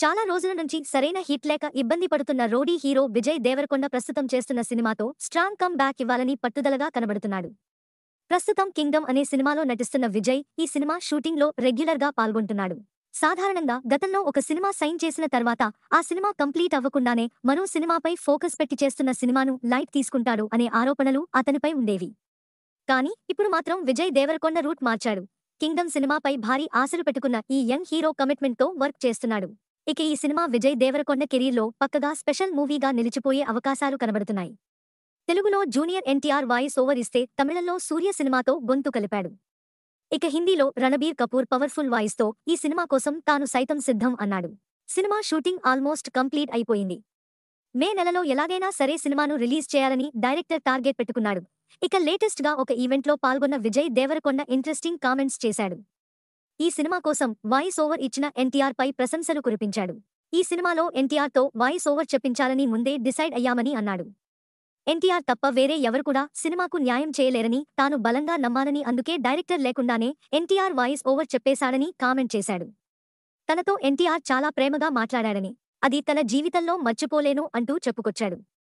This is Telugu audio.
చాలా రోజుల నుంచి సరైన హిట్ లేక ఇబ్బంది పడుతున్న రౌడీ హీరో విజయ్ దేవరకొండ ప్రస్తుతం చేస్తున్న సినిమాతో స్ట్రాంగ్ కమ్ బ్యాక్ ఇవ్వాలని పట్టుదలగా కనబడుతున్నాడు. ప్రస్తుతం కింగ్డమ్ అనే సినిమాలో నటిస్తున్న విజయ్ ఈ సినిమా షూటింగ్లో రెగ్యులర్గా పాల్గొంటున్నాడు. సాధారణంగా గతంలో ఒక సినిమా సైన్ చేసిన తర్వాత ఆ సినిమా కంప్లీట్ అవ్వకుండానే మరో సినిమాపై ఫోకస్ పెట్టి చేస్తున్న సినిమాను లైట్ తీసుకుంటాడు అనే ఆరోపణలు అతనిపై ఉండేవి. కానీ ఇప్పుడు మాత్రం విజయ్ దేవరకొండ రూట్ మార్చాడు. కింగ్డమ్ సినిమాపై భారీ ఆశలు పెట్టుకున్న ఈ యంగ్ హీరో కమిట్మెంట్తో వర్క్ చేస్తున్నాడు. ఇక ఈ సినిమా విజయ్ దేవరకొండ కెరీర్లో పక్కగా స్పెషల్ మూవీగా నిలిచిపోయే అవకాశాలు కనబడుతున్నాయి. తెలుగులో జూనియర్ ఎన్టీఆర్ వాయిస్ ఓవర్ ఇస్తే తమిళంలో సూర్య సినిమాతో గొంతు కలిపాడు. ఇక హిందీలో రణబీర్ కపూర్ పవర్ఫుల్ వాయిస్తో ఈ సినిమా కోసం తాను సైతం సిద్ధం అన్నాడు. సినిమా షూటింగ్ ఆల్మోస్ట్ కంప్లీట్ అయిపోయింది. మే నెలలో ఎలాగైనా సరే సినిమాను రిలీజ్ చేయాలని డైరెక్టర్ టార్గెట్ పెట్టుకున్నాడు. ఇక లేటెస్ట్ గా ఒక ఈవెంట్లో పాల్గొన్న విజయ్ దేవరకొండ ఇంట్రెస్టింగ్ కామెంట్స్ చేశాడు. ఈ సినిమా కోసం వాయిస్ ఓవర్ ఇచ్చిన ఎన్టీఆర్ పై ప్రశంసలు కురిపించాడు. ఈ సినిమాలో ఎన్టీఆర్ తో వాయిస్ ఓవర్ చెప్పించాలని ముందే డిసైడ్ అయ్యామని అన్నాడు. ఎన్టీఆర్ తప్ప వేరే ఎవరు కూడా సినిమాకు న్యాయం చేయలేరని తాను బలంగా నమ్మానని, అందుకే డైరెక్టర్ లేకుండానే ఎన్టీఆర్ వాయిస్ ఓవర్ చెప్పేశాడని కామెంట్ చేశాడు. తనతో ఎన్టీఆర్ చాలా ప్రేమగా మాట్లాడాడని, అది తన జీవితంలో మర్చిపోలేను అంటూ చెప్పుకొచ్చాడు.